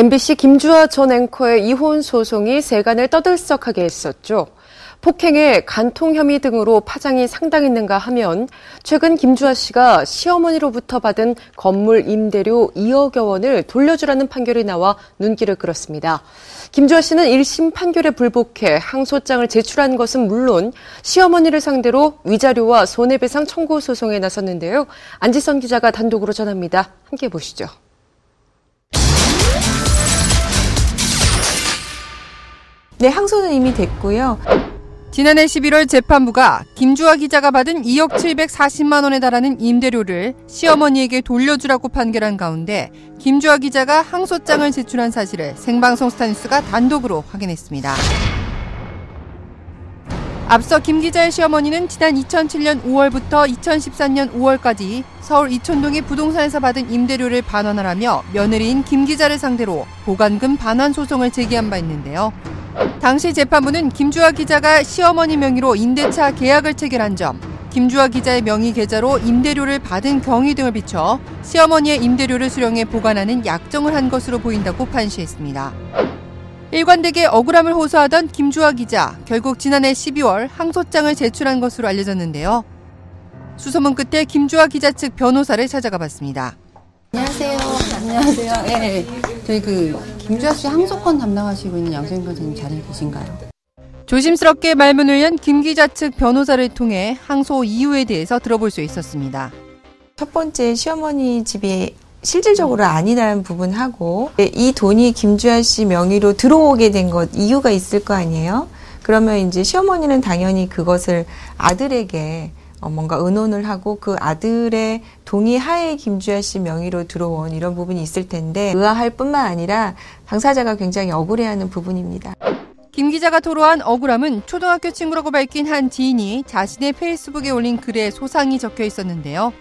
MBC 김주아 전 앵커의 이혼 소송이 세간을 떠들썩하게 했었죠. 폭행에 간통 혐의 등으로 파장이 상당했는가 하면 최근 김주아 씨가 시어머니로부터 받은 건물 임대료 2억여 원을 돌려주라는 판결이 나와 눈길을 끌었습니다. 김주아 씨는 1심 판결에 불복해 항소장을 제출한 것은 물론 시어머니를 상대로 위자료와 손해배상 청구 소송에 나섰는데요. 안지선 기자가 단독으로 전합니다. 함께 보시죠. 네, 항소는 이미 됐고요. 지난해 11월 재판부가 김주아 기자가 받은 2억 740만 원에 달하는 임대료를 시어머니에게 돌려주라고 판결한 가운데 김주아 기자가 항소장을 제출한 사실을 생방송 스타뉴스가 단독으로 확인했습니다. 앞서 김 기자의 시어머니는 지난 2007년 5월부터 2013년 5월까지 서울 이촌동의 부동산에서 받은 임대료를 반환하라며 며느리인 김 기자를 상대로 보관금 반환 소송을 제기한 바 있는데요. 당시 재판부는 김주아 기자가 시어머니 명의로 임대차 계약을 체결한 점, 김주아 기자의 명의 계좌로 임대료를 받은 경위 등을 비춰 시어머니의 임대료를 수령해 보관하는 약정을 한 것으로 보인다고 판시했습니다. 일관되게 억울함을 호소하던 김주아 기자, 결국 지난해 12월 항소장을 제출한 것으로 알려졌는데요. 수소문 끝에 김주아 기자 측 변호사를 찾아가 봤습니다. 안녕하세요. 안녕하세요. 네. 저희 김주아 씨 항소권 담당하시고 있는 양소영 변호사님 자리에 계신가요? 조심스럽게 말문을 연 김 기자 측 변호사를 통해 항소 이유에 대해서 들어볼 수 있었습니다. 첫 번째, 시어머니 집이 실질적으로 아니라는 부분하고 이 돈이 김주아 씨 명의로 들어오게 된 것 이유가 있을 거 아니에요? 그러면 이제 시어머니는 당연히 그것을 아들에게 뭔가 의논을 하고 그 아들의 동의하에 김주아 씨 명의로 들어온 이런 부분이 있을 텐데 의아할 뿐만 아니라 당사자가 굉장히 억울해하는 부분입니다. 김 기자가 토로한 억울함은 초등학교 친구라고 밝힌 한 지인이 자신의 페이스북에 올린 글에 소상히 적혀 있었는데요.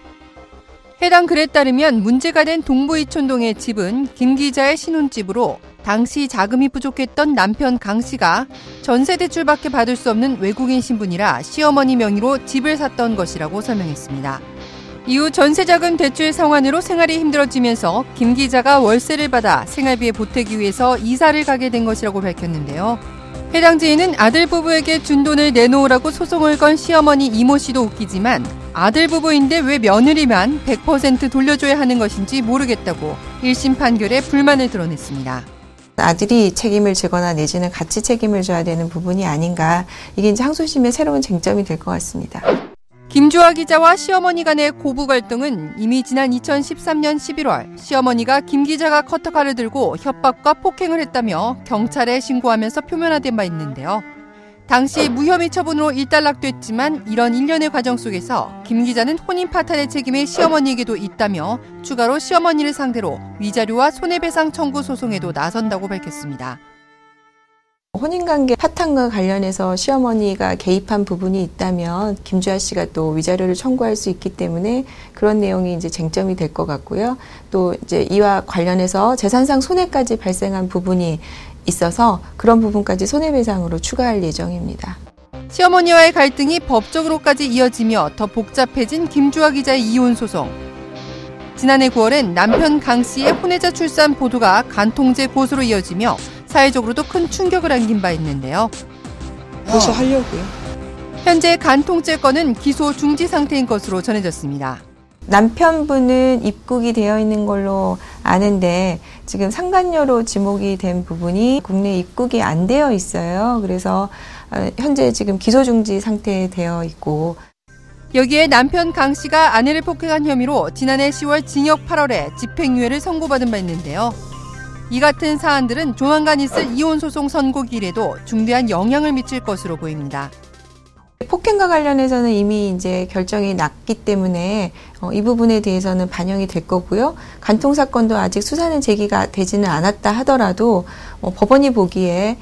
해당 글에 따르면 문제가 된 동부 이촌동의 집은 김 기자의 신혼집으로 당시 자금이 부족했던 남편 강 씨가 전세 대출밖에 받을 수 없는 외국인 신분이라 시어머니 명의로 집을 샀던 것이라고 설명했습니다. 이후 전세자금 대출 상환으로 생활이 힘들어지면서 김 기자가 월세를 받아 생활비에 보태기 위해서 이사를 가게 된 것이라고 밝혔는데요. 해당 지인은 아들 부부에게 준 돈을 내놓으라고 소송을 건 시어머니 이모 씨도 웃기지만 아들 부부인데 왜 며느리만 100% 돌려줘야 하는 것인지 모르겠다고 1심 판결에 불만을 드러냈습니다. 아들이 책임을 지거나 내지는 같이 책임을 져야 되는 부분이 아닌가. 이게 이제 항소심의 새로운 쟁점이 될 것 같습니다. 김주아 기자와 시어머니 간의 고부 갈등은 이미 지난 2013년 11월 시어머니가 김 기자가 커터칼을 들고 협박과 폭행을 했다며 경찰에 신고하면서 표면화된 바 있는데요. 당시 무혐의 처분으로 일단락됐지만 이런 일련의 과정 속에서 김 기자는 혼인 파탄의 책임이 시어머니에게도 있다며 추가로 시어머니를 상대로 위자료와 손해배상 청구 소송에도 나선다고 밝혔습니다. 혼인관계 파탄과 관련해서 시어머니가 개입한 부분이 있다면 김주아 씨가 또 위자료를 청구할 수 있기 때문에 그런 내용이 이제 쟁점이 될 것 같고요. 또 이제 이와 관련해서 재산상 손해까지 발생한 부분이 있어서 그런 부분까지 손해배상으로 추가할 예정입니다. 시어머니와의 갈등이 법적으로까지 이어지며 더 복잡해진 김주아 기자의 이혼 소송. 지난해 9월엔 남편 강 씨의 혼외자 출산 보도가 간통죄 고소로 이어지며 사회적으로도 큰 충격을 안긴 바 있는데요. 고소하려고요. 현재 간통죄 건은 기소 중지 상태인 것으로 전해졌습니다. 남편분은 입국이 되어 있는 걸로 아는데 지금 상간녀로 지목이 된 부분이 국내 입국이 안 되어 있어요. 그래서 현재 지금 기소 중지 상태에 되어 있고 여기에 남편 강 씨가 아내를 폭행한 혐의로 지난해 10월 징역 8월에 집행유예를 선고받은 바 있는데요. 이 같은 사안들은 조만간 있을 이혼 소송 선고일에도 중대한 영향을 미칠 것으로 보입니다. 폭행과 관련해서는 이미 이제 결정이 났기 때문에 이 부분에 대해서는 반영이 될 거고요. 간통 사건도 아직 수사는 제기가 되지는 않았다 하더라도 법원이 보기에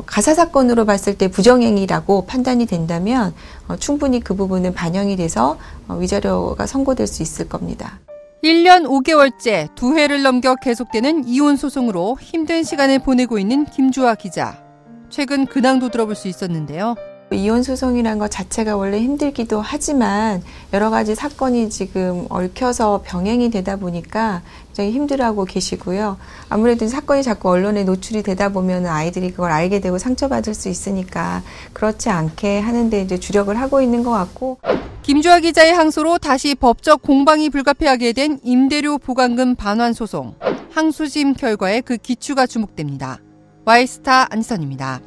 가사 사건으로 봤을 때 부정행위라고 판단이 된다면 충분히 그 부분은 반영이 돼서 위자료가 선고될 수 있을 겁니다. 1년 5개월째 2회를 넘겨 계속되는 이혼 소송으로 힘든 시간을 보내고 있는 김주아 기자. 최근 근황도 들어볼 수 있었는데요. 이혼 소송이란 것 자체가 원래 힘들기도 하지만 여러 가지 사건이 지금 얽혀서 병행이 되다 보니까 굉장히 힘들어하고 계시고요. 아무래도 사건이 자꾸 언론에 노출이 되다 보면 아이들이 그걸 알게 되고 상처받을 수 있으니까 그렇지 않게 하는데 이제 주력을 하고 있는 것 같고. 김주아 기자의 항소로 다시 법적 공방이 불가피하게 된 임대료 보강금 반환 소송. 항소심 결과에 그 기추가 주목됩니다. Y스타 안지선입니다.